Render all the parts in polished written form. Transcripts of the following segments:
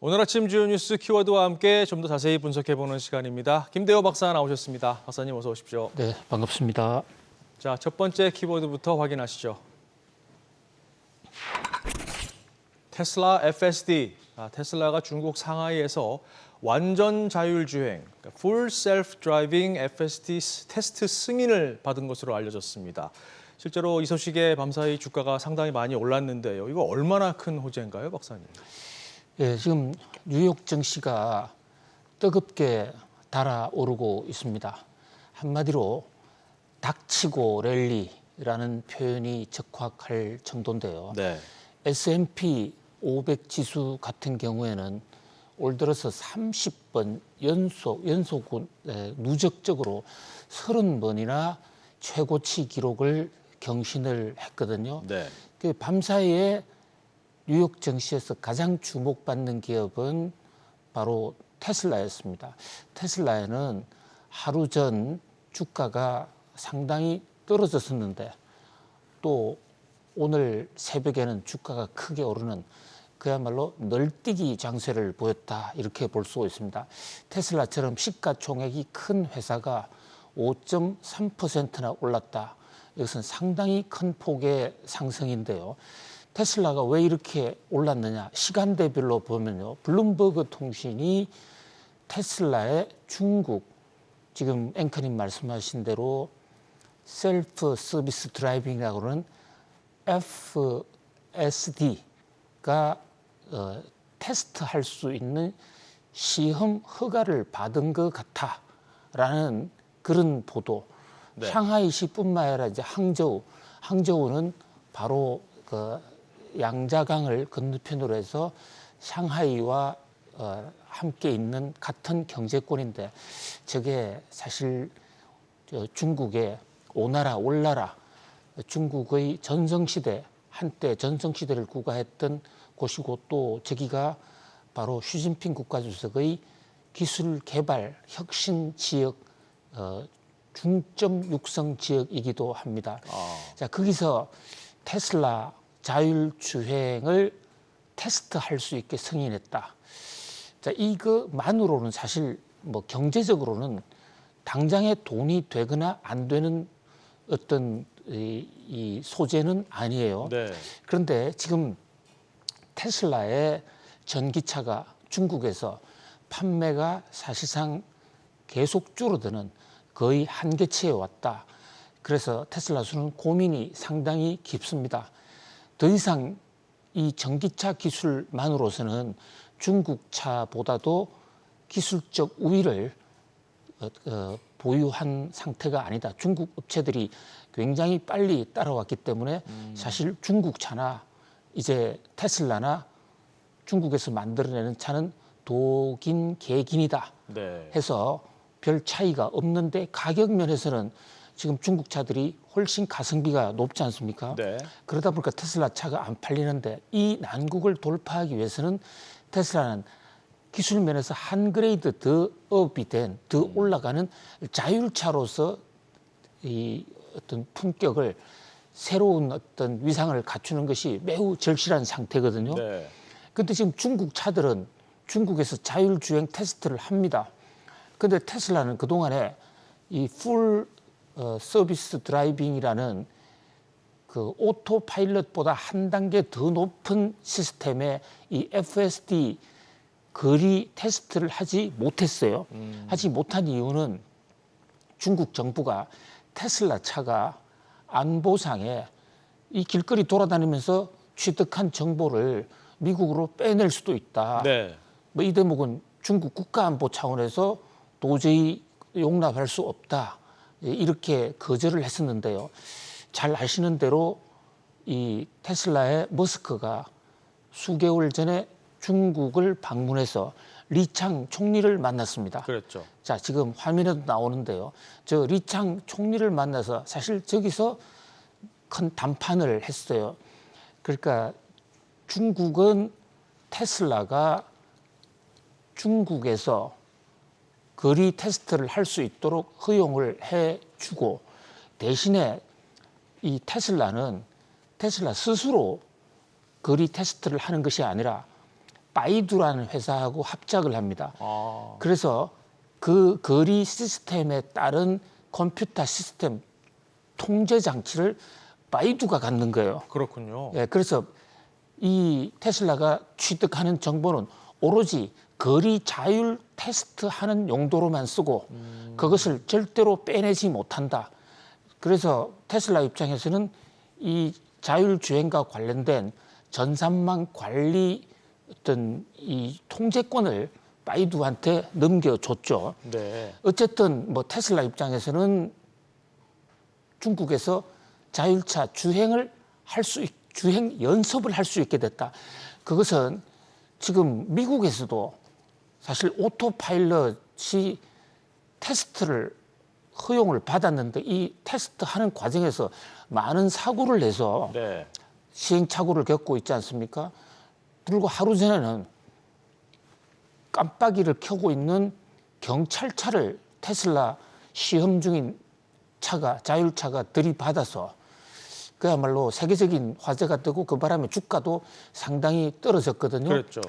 오늘 아침 주요 뉴스 키워드와 함께 좀 더 자세히 분석해보는 시간입니다. 김대호 박사 나오셨습니다. 박사님 어서 오십시오. 네, 반갑습니다. 자, 첫 번째 키워드부터 확인하시죠. 테슬라 FSD. 테슬라가 중국 상하이에서 완전 자율주행, Full Self-Driving FSD 테스트 승인을 받은 것으로 알려졌습니다. 실제로 이 소식에 밤사이 주가가 상당히 많이 올랐는데요. 이거 얼마나 큰 호재인가요, 박사님? 예, 지금 뉴욕 증시가 뜨겁게 달아오르고 있습니다. 한마디로 닥치고 랠리라는 표현이 적확할 정도인데요. 네. S&P 500 지수 같은 경우에는 올 들어서 30번 연속 누적적으로 30번이나 최고치 기록을 경신을 했거든요. 네. 그 밤사이에 뉴욕 증시에서 가장 주목받는 기업은 바로 테슬라였습니다. 테슬라에는 하루 전 주가가 상당히 떨어졌었는데 또 오늘 새벽에는 주가가 크게 오르는 그야말로 널뛰기 장세를 보였다 이렇게 볼 수 있습니다. 테슬라처럼 시가총액이 큰 회사가 5.3%나 올랐다. 이것은 상당히 큰 폭의 상승인데요. 테슬라가 왜 이렇게 올랐느냐 시간대별로 보면요. 블룸버그 통신이 테슬라의 중국 지금 앵커님 말씀하신 대로 셀프 서비스 드라이빙이라고 하는 FSD가 테스트할 수 있는 시험 허가를 받은 것 같다라는 그런 보도. 네. 상하이시뿐만 아니라 이제 항저우는 바로 그 양자강을 건너편으로 해서 샹하이와 함께 있는 같은 경제권인데 저게 사실 중국의 오나라 올나라 중국의 전성시대 한때 전성시대를 구가했던 곳이고 또 저기가 바로 시진핑 국가주석의 기술 개발 혁신 지역 중점 육성 지역이기도 합니다. 자, 거기서 테슬라 자율주행을 테스트할 수 있게 승인했다. 자, 이거만으로는 사실 뭐 경제적으로는 당장에 돈이 되거나 안 되는 어떤 이 소재는 아니에요. 네. 그런데 지금 테슬라의 전기차가 중국에서 판매가 사실상 계속 줄어드는 거의 한계치에 왔다. 그래서 테슬라 수는 고민이 상당히 깊습니다. 더 이상 이 전기차 기술만으로서는 중국 차보다도 기술적 우위를 보유한 상태가 아니다. 중국 업체들이 굉장히 빨리 따라왔기 때문에 사실 중국 차나 이제 테슬라나 중국에서 만들어내는 차는 독인 개긴이다 네. 해서 별 차이가 없는데 가격 면에서는 지금 중국 차들이 훨씬 가성비가 높지 않습니까? 네. 그러다 보니까 테슬라 차가 안 팔리는데 이 난국을 돌파하기 위해서는 테슬라는 기술 면에서 한 그레이드 더 업이 된, 더 올라가는 자율차로서 이 어떤 품격을 새로운 어떤 위상을 갖추는 것이 매우 절실한 상태거든요. 네. 그런데 지금 중국 차들은 중국에서 자율주행 테스트를 합니다. 그런데 테슬라는 그동안에 이 풀 서비스 드라이빙이라는 그 오토 파일럿보다 한 단계 더 높은 시스템의 이 FSD 거리 테스트를 하지 못했어요. 하지 못한 이유는 중국 정부가 테슬라 차가 안보상에 이 길거리 돌아다니면서 취득한 정보를 미국으로 빼낼 수도 있다. 네. 뭐 이 대목은 중국 국가안보 차원에서 도저히 용납할 수 없다. 이렇게 거절을 했었는데요. 잘 아시는 대로 이 테슬라의 머스크가 수개월 전에 중국을 방문해서 리창 총리를 만났습니다. 그렇죠. 자, 지금 화면에도 나오는데요. 저 리창 총리를 만나서 사실 저기서 큰 담판을 했어요. 그러니까 중국은 테슬라가 중국에서 거리 테스트를 할 수 있도록 허용을 해주고 대신에 이 테슬라 스스로 거리 테스트를 하는 것이 아니라 바이두라는 회사하고 합작을 합니다. 아, 그래서 그 거리 시스템에 따른 컴퓨터 시스템 통제 장치를 바이두가 갖는 거예요. 그렇군요. 예, 그래서 이 테슬라가 취득하는 정보는 오로지 거리 자율 테스트하는 용도로만 쓰고 그것을 절대로 빼내지 못한다. 그래서 테슬라 입장에서는 이 자율 주행과 관련된 전산망 관리 어떤 이 통제권을 바이두한테 넘겨줬죠. 네. 어쨌든 뭐 테슬라 입장에서는 중국에서 자율차 주행 연습을 할 수 있게 됐다. 그것은 지금 미국에서도 사실 오토파일럿이 테스트를 허용을 받았는데 이 테스트하는 과정에서 많은 사고를 내서 네. 시행착오를 겪고 있지 않습니까? 그리고 하루 전에는 깜빡이를 켜고 있는 경찰차를 테슬라 시험 중인 차가 자율차가 들이받아서 그야말로 세계적인 화제가 되고 그 바람에 주가도 상당히 떨어졌거든요. 그렇죠.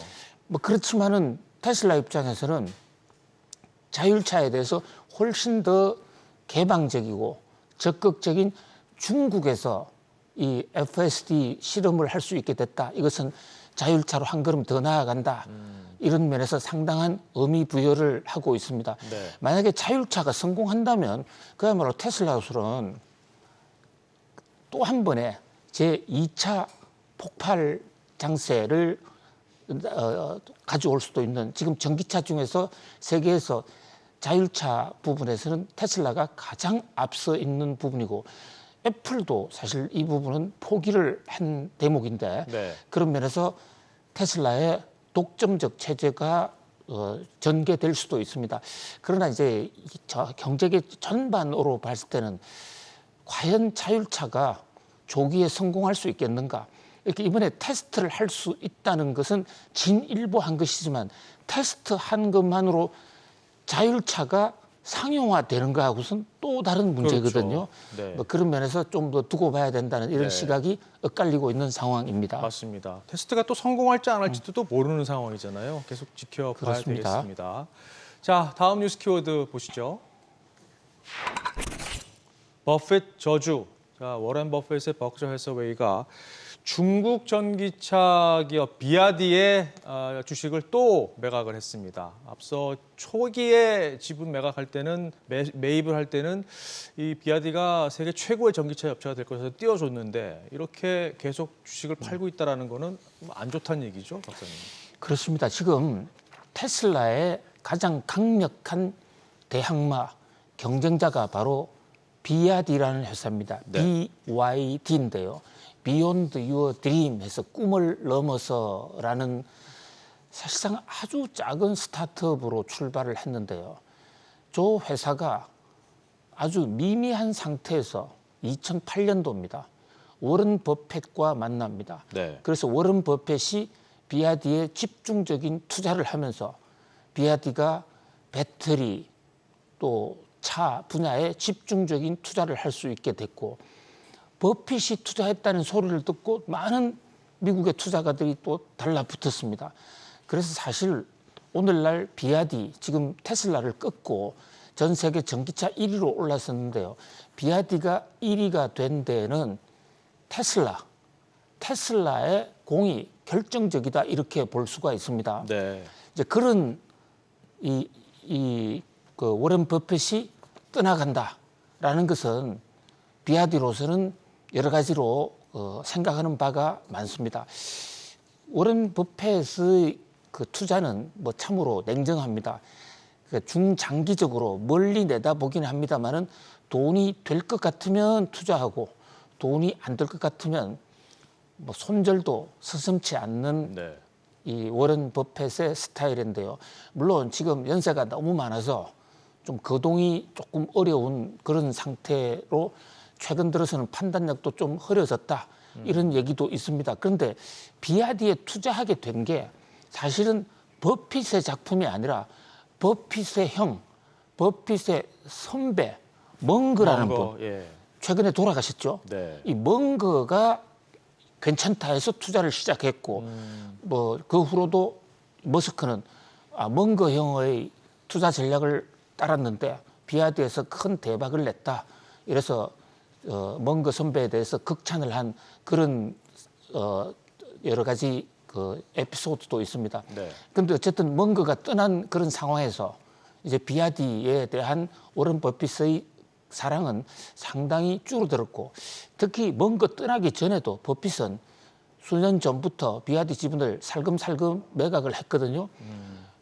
뭐 그렇지만은 테슬라 입장에서는 자율차에 대해서 훨씬 더 개방적이고 적극적인 중국에서 이 FSD 실험을 할 수 있게 됐다. 이것은 자율차로 한 걸음 더 나아간다. 이런 면에서 상당한 의미 부여를 하고 있습니다. 네. 만약에 자율차가 성공한다면 그야말로 테슬라로서는 또 한 번의 제2차 폭발 장세를 가져올 수도 있는 지금 전기차 중에서 세계에서 자율차 부분에서는 테슬라가 가장 앞서 있는 부분이고 애플도 사실 이 부분은 포기를 한 대목인데 네. 그런 면에서 테슬라의 독점적 체제가 전개될 수도 있습니다. 그러나 이제 경제계 전반으로 봤을 때는 과연 자율차가 조기에 성공할 수 있겠는가? 이렇게 이번에 테스트를 할 수 있다는 것은 진일보한 것이지만 테스트한 것만으로 자율차가 상용화되는 거하고는 또 다른 문제거든요. 그렇죠. 네. 뭐 그런 면에서 좀 더 두고 봐야 된다는 이런 네. 시각이 엇갈리고 있는 상황입니다. 맞습니다. 테스트가 또 성공할지 안 할지도 또 모르는 상황이잖아요. 계속 지켜봐야 그렇습니다. 되겠습니다. 자, 다음 뉴스 키워드 보시죠. 버핏 저주. 자, 워렌 버핏의 버크셔 해서웨이가 중국 전기차 기업 비아디의 주식을 또 매각을 했습니다. 앞서 초기에 지분 매각할 때는 매입을 할 때는 이 비아디가 세계 최고의 전기차 업체가 될 것에서 띄워줬는데 이렇게 계속 주식을 팔고 있다는 거는 안 좋다는 얘기죠, 박사님. 그렇습니다. 지금 테슬라의 가장 강력한 대항마 경쟁자가 바로 비아디라는 회사입니다. 네. BYD인데요. Beyond Your Dream 해서 꿈을 넘어서라는 사실상 아주 작은 스타트업으로 출발을 했는데요. 저 회사가 아주 미미한 상태에서 2008년도입니다. 워런 버핏과 만납니다. 네. 그래서 워런 버핏이 비아디에 집중적인 투자를 하면서 비아디가 배터리 또 차 분야에 집중적인 투자를 할 수 있게 됐고 버핏이 투자했다는 소리를 듣고 많은 미국의 투자가들이 또 달라붙었습니다. 그래서 사실 오늘날 비아디 지금 테슬라를 꺾고 전 세계 전기차 1위로 올랐었는데요. 비아디가 1위가 된 데에는 테슬라의 공이 결정적이다 이렇게 볼 수가 있습니다. 네. 이제 그런 그 워렌 버핏이 떠나간다라는 것은 비아디로서는 여러 가지로 생각하는 바가 많습니다. 워렌 버핏의 그 투자는 뭐 참으로 냉정합니다. 그러니까 중장기적으로 멀리 내다보기는 합니다만은 돈이 될 것 같으면 투자하고 돈이 안 될 것 같으면 뭐 손절도 서슴지 않는 네. 이 워렌 버핏의 스타일인데요. 물론 지금 연세가 너무 많아서 좀 거동이 조금 어려운 그런 상태로 최근 들어서는 판단력도 좀 흐려졌다. 이런 얘기도 있습니다. 그런데 비아디에 투자하게 된 게 사실은 버핏의 작품이 아니라 버핏의 형, 버핏의 선배, 멍거라는 분. 예. 최근에 돌아가셨죠. 네. 이 멍거가 괜찮다 해서 투자를 시작했고 뭐 그 후로도 머스크는 멍거형의 투자 전략을 따랐는데 비아디에서 큰 대박을 냈다. 이래서 멍거 선배에 대해서 극찬을 한 그런 여러 가지 그 에피소드도 있습니다. 그런데 어쨌든 멍거가 떠난 그런 상황에서 이제 비아디에 대한 워런 버핏의 사랑은 상당히 줄어들었고, 특히 멍거 떠나기 전에도 버핏은 수년 전부터 비아디 지분을 살금살금 매각을 했거든요.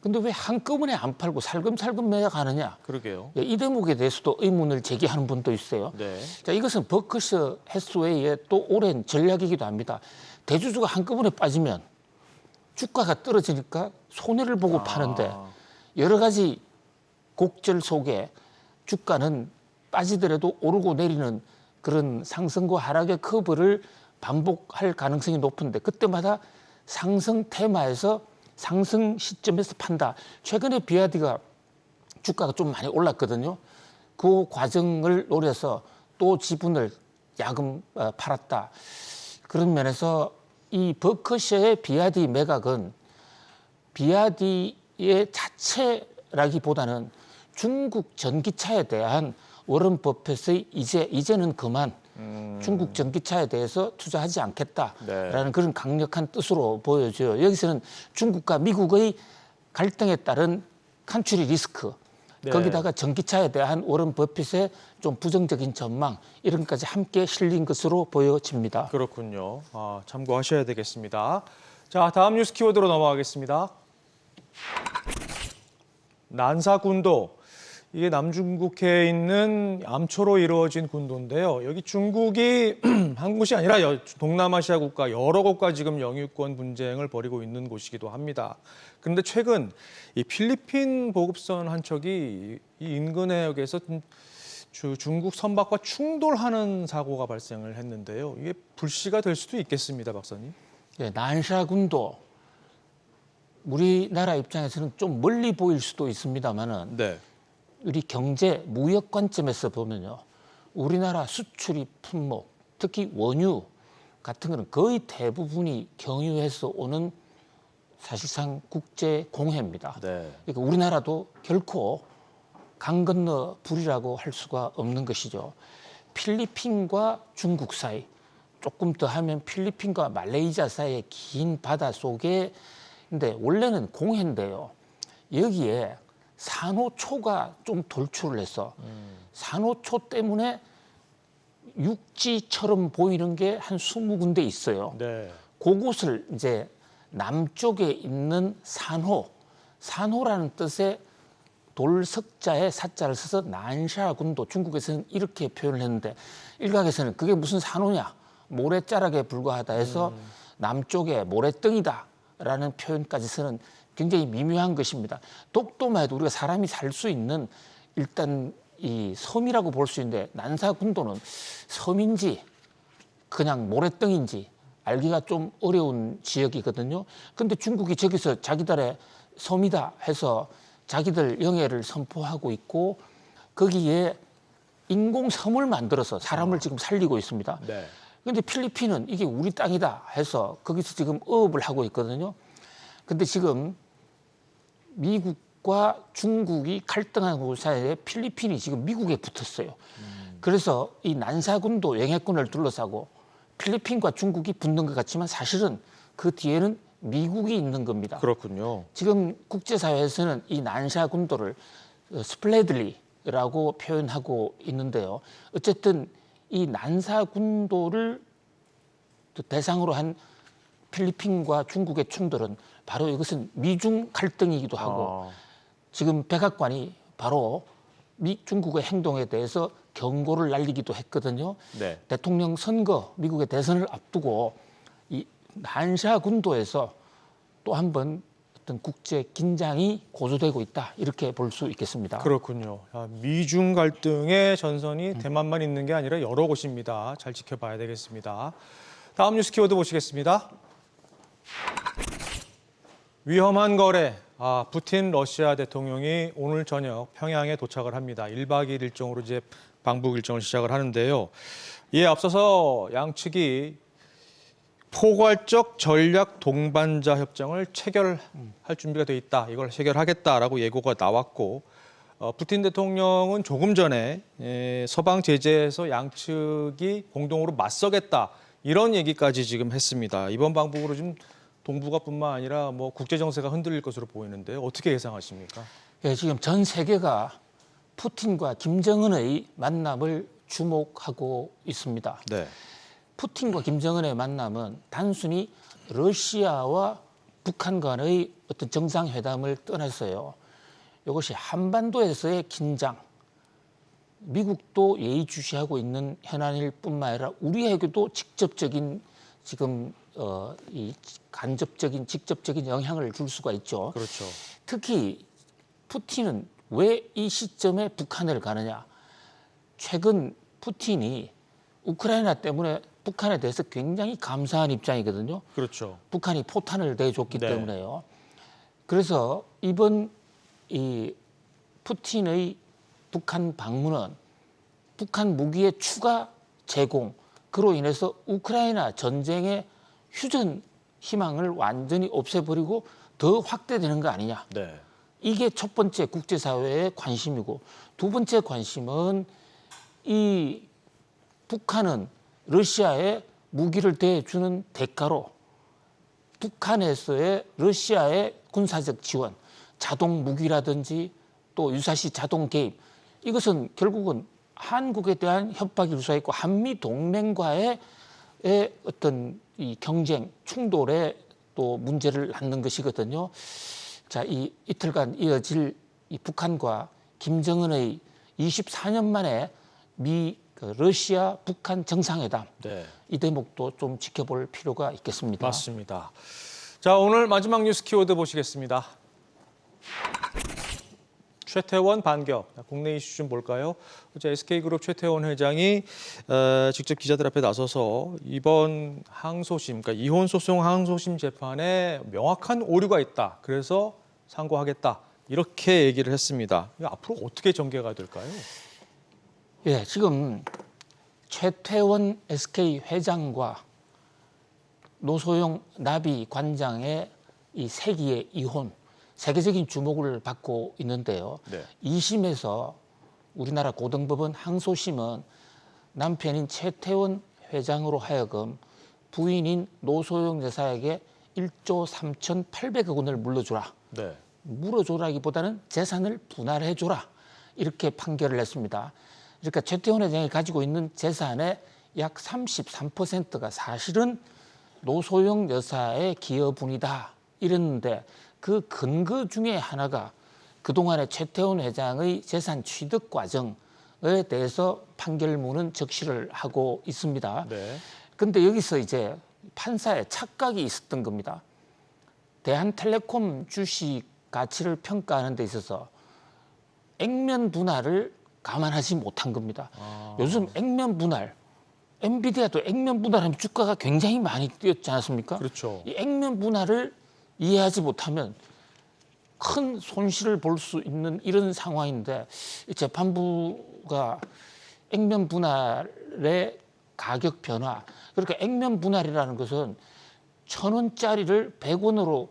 근데 왜 한꺼번에 안 팔고 살금살금 매각하느냐? 그러게요. 이 대목에 대해서도 의문을 제기하는 분도 있어요. 네. 자, 이것은 버크셔 해스웨이의 또 오랜 전략이기도 합니다. 대주주가 한꺼번에 빠지면 주가가 떨어지니까 손해를 보고 파는데, 여러 가지 곡절 속에 주가는 빠지더라도 오르고 내리는 그런 상승과 하락의 커브를 반복할 가능성이 높은데, 그때마다 상승 테마에서 상승 시점에서 판다. 최근에 비아디가 주가가 좀 많이 올랐거든요. 그 과정을 노려서 또 지분을 야금 팔았다. 그런 면에서 이 버크셔의 비아디 매각은 비아디의 자체라기보다는 중국 전기차에 대한 워런 버핏의 이제는 그만 중국 전기차에 대해서 투자하지 않겠다라는 그런 강력한 뜻으로 보여져요. 여기서는 중국과 미국의 갈등에 따른 컨트리 리스크, 거기다가 전기차에 대한 워런 버핏의 좀 부정적인 전망, 이런 것까지 함께 실린 것으로 보여집니다. 그렇군요. 참고하셔야 되겠습니다. 자, 다음 뉴스 키워드로 넘어가겠습니다. 난사군도. 이게 남중국해에 있는 암초로 이루어진 군도인데요. 여기 중국이 한 곳이 아니라 동남아시아 국가 여러 곳과 지금 영유권 분쟁을 벌이고 있는 곳이기도 합니다. 그런데 최근 이 필리핀 보급선 한 척이 이 인근 해역에서 중국 선박과 충돌하는 사고가 발생을 했는데요. 이게 불씨가 될 수도 있겠습니다, 박사님. 네, 난샤군도 우리나라 입장에서는 좀 멀리 보일 수도 있습니다만은. 네. 우리 경제 무역 관점에서 보면요, 우리나라 수출입 품목, 특히 원유 같은 거는 거의 대부분이 경유해서 오는 사실상 국제 공해입니다. 그러니까 우리나라도 결코 강 건너 불이라고 할 수가 없는 것이죠. 필리핀과 중국 사이, 조금 더 하면 필리핀과 말레이시아 사이의 긴 바다 속에, 근데 원래는 공해인데요. 여기에 산호초가 좀 돌출을 해서 산호초 때문에 육지처럼 보이는 게 한 20군데 있어요. 그곳을 이제 남쪽에 있는 산호라는 뜻의 돌석자에 사자를 써서 난샤군도, 중국에서는 이렇게 표현을 했는데 일각에서는 그게 무슨 산호냐, 모래자락에 불과하다 해서 남쪽에 모래덩이다라는 표현까지 쓰는 굉장히 미묘한 것입니다. 독도만 해도 우리가 사람이 살 수 있는 일단 이 섬이라고 볼 수 있는데, 난사군도는 섬인지 그냥 모래덩인지 알기가 좀 어려운 지역이거든요. 그런데 중국이 저기서 자기들의 섬이다 해서 자기들 영해를 선포하고 있고, 거기에 인공섬을 만들어서 사람을 지금 살리고 있습니다. 그런데 필리핀은 이게 우리 땅이다 해서 거기서 지금 어업을 하고 있거든요. 근데 지금 미국과 중국이 갈등하는 사이에 필리핀이 지금 미국에 붙었어요. 그래서 이 난사군도 영해권을 둘러싸고 필리핀과 중국이 붙는 것 같지만 사실은 그 뒤에는 미국이 있는 겁니다. 그렇군요. 지금 국제사회에서는 이 난사군도를 스플래들리라고 표현하고 있는데요. 어쨌든 이 난사군도를 대상으로 한 필리핀과 중국의 충돌은 바로 이것은 미중 갈등이기도 하고, 지금 백악관이 바로 중국의 행동에 대해서 경고를 날리기도 했거든요. 대통령 선거, 미국의 대선을 앞두고 이 난샤군도에서 또 한 번 어떤 국제 긴장이 고조되고 있다, 이렇게 볼 수 있겠습니다. 그렇군요. 미중 갈등의 전선이 대만만 있는 게 아니라 여러 곳입니다. 잘 지켜봐야 되겠습니다. 다음 뉴스 키워드 보시겠습니다. 위험한 거래. 푸틴 러시아 대통령이 오늘 저녁 평양에 도착을 합니다. 1박 2일 일정으로 이제 방북 일정을 시작을 하는데요. 이에 앞서서 양측이 포괄적 전략 동반자 협정을 체결할 준비가 돼 있다. 이걸 체결하겠다라고 예고가 나왔고 푸틴 대통령은 조금 전에 서방 제재에서 양측이 공동으로 맞서겠다. 이런 얘기까지 지금 했습니다. 이번 방북으로 지금 동북아뿐만 아니라 뭐 국제 정세가 흔들릴 것으로 보이는데 어떻게 예상하십니까? 예, 지금 전 세계가 푸틴과 김정은의 만남을 주목하고 있습니다. 네. 푸틴과 김정은의 만남은 단순히 러시아와 북한 간의 어떤 정상회담을 떠나서요. 이것이 한반도에서의 긴장, 미국도 예의주시하고 있는 현안일 뿐만 아니라 우리에게도 직접적인 지금 이 간접적인 직접적인 영향을 줄 수가 있죠. 그렇죠. 특히 푸틴은 왜 이 시점에 북한을 가느냐? 최근 푸틴이 우크라이나 때문에 북한에 대해서 굉장히 감사한 입장이거든요. 그렇죠. 북한이 포탄을 대줬기 네. 때문에요. 그래서 이번 이 푸틴의 북한 방문은 북한 무기의 추가 제공, 그로 인해서 우크라이나 전쟁의 휴전 희망을 완전히 없애버리고 더 확대되는 거 아니냐. 네. 이게 첫 번째 국제사회의 관심이고, 두 번째 관심은 이 북한은 러시아에 무기를 대주는 대가로 북한에서의 러시아의 군사적 지원, 자동 무기라든지 또 유사시 자동 개입, 이것은 결국은 한국에 대한 협박일 수가 있고 한미 동맹과의 어떤 이 경쟁, 충돌에 또 문제를 낳는 것이거든요. 자, 이 이틀간 이어질 이 북한과 김정은의 24년 만에 러시아 북한 정상회담, 네. 이 대목도 좀 지켜볼 필요가 있겠습니다. 맞습니다. 자, 오늘 마지막 뉴스 키워드 보시겠습니다. 최태원 반격. 국내 이슈 좀 볼까요? 어제 SK그룹 최태원 회장이 직접 기자들 앞에 나서서 이번 항소심, 그러니까 이혼 소송 항소심 재판에 명확한 오류가 있다. 그래서 상고하겠다. 이렇게 얘기를 했습니다. 이거 앞으로 어떻게 전개가 될까요? 예, 지금 최태원 SK 회장과 노소영 나비 관장의 이 세기의 이혼, 세계적인 주목을 받고 있는데요. 네. 2심에서 우리나라 고등법원 항소심은 남편인 최태원 회장으로 하여금 부인인 노소영 여사에게 1조 3,800억 원을 물러주라. 네. 물어줘라기보다는 재산을 분할해줘라. 이렇게 판결을 했습니다. 그러니까 최태원 회장이 가지고 있는 재산의 약 33%가 사실은 노소영 여사의 기여분이다. 이랬는데 그 근거 중에 하나가 그동안의 최태원 회장의 재산 취득 과정에 대해서 판결문은 적시를 하고 있습니다. 네. 근데 여기서 이제 판사의 착각이 있었던 겁니다. 대한텔레콤 주식 가치를 평가하는 데 있어서 액면 분할을 감안하지 못한 겁니다. 요즘 액면 분할, 엔비디아도 액면 분할하면 주가가 굉장히 많이 뛰었지 않습니까? 그렇죠. 이 액면 분할을 이해하지 못하면 큰 손실을 볼 수 있는 이런 상황인데, 이 재판부가 액면 분할의 가격 변화, 그러니까 액면 분할이라는 것은 1,000원짜리를 100원으로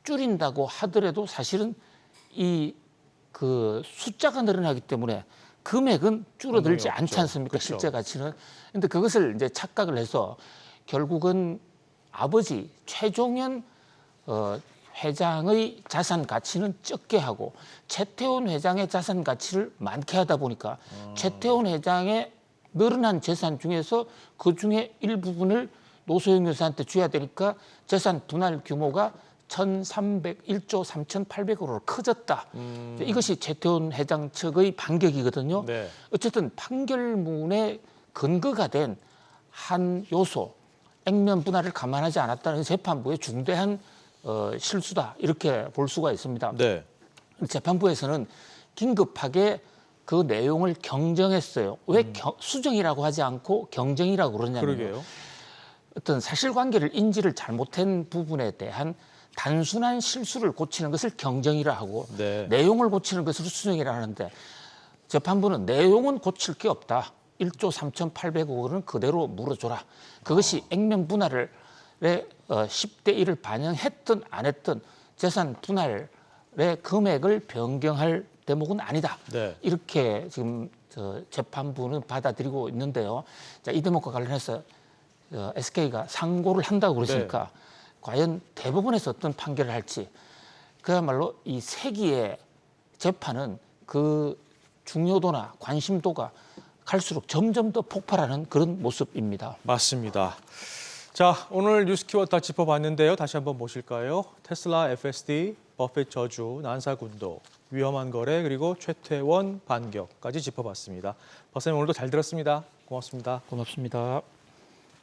줄인다고 하더라도 사실은 이 그 숫자가 늘어나기 때문에 금액은 줄어들지 않지 않습니까? 그렇죠. 실제 가치는. 근데 그것을 이제 착각을 해서 결국은 아버지 최종현 회장의 자산 가치는 적게 하고 최태원 회장의 자산 가치를 많게 하다 보니까 최태원 회장의 늘어난 재산 중에서 그 중에 일부분을 노소영 여사한테 줘야 되니까 재산 분할 규모가 1,301조 3,800억으로 커졌다. 이것이 최태원 회장 측의 반격이거든요. 네. 어쨌든 판결문의 근거가 된 한 요소, 액면 분할을 감안하지 않았다는 재판부의 중대한 실수다. 이렇게 볼 수가 있습니다. 네. 재판부에서는 긴급하게 그 내용을 경정했어요. 왜 수정이라고 하지 않고 경정이라고 그러냐면요. 그러게요. 어떤 사실관계를 인지를 잘못한 부분에 대한 단순한 실수를 고치는 것을 경정이라 하고 네. 내용을 고치는 것을 수정이라 하는데 재판부는 내용은 고칠 게 없다. 1조 3,800억 원은 그대로 물어줘라. 그것이 액면 분할을 10대 1을 반영했든 안 했든 재산 분할의 금액을 변경할 대목은 아니다. 네. 이렇게 지금 재판부는 받아들이고 있는데요. 자, 이 대목과 관련해서 SK가 상고를 한다고 그러시니까 과연 대법원에서 어떤 판결을 할지 그야말로 이 세기의 재판은 그 중요도나 관심도가 갈수록 점점 더 폭발하는 그런 모습입니다. 맞습니다. 자, 오늘 뉴스 키워드 다 짚어봤는데요. 다시 한번 보실까요? 테슬라 FSD, 버핏 저주, 난사군도, 위험한 거래, 그리고 최태원 반격까지 짚어봤습니다. 박사님 오늘도 잘 들었습니다. 고맙습니다. 고맙습니다.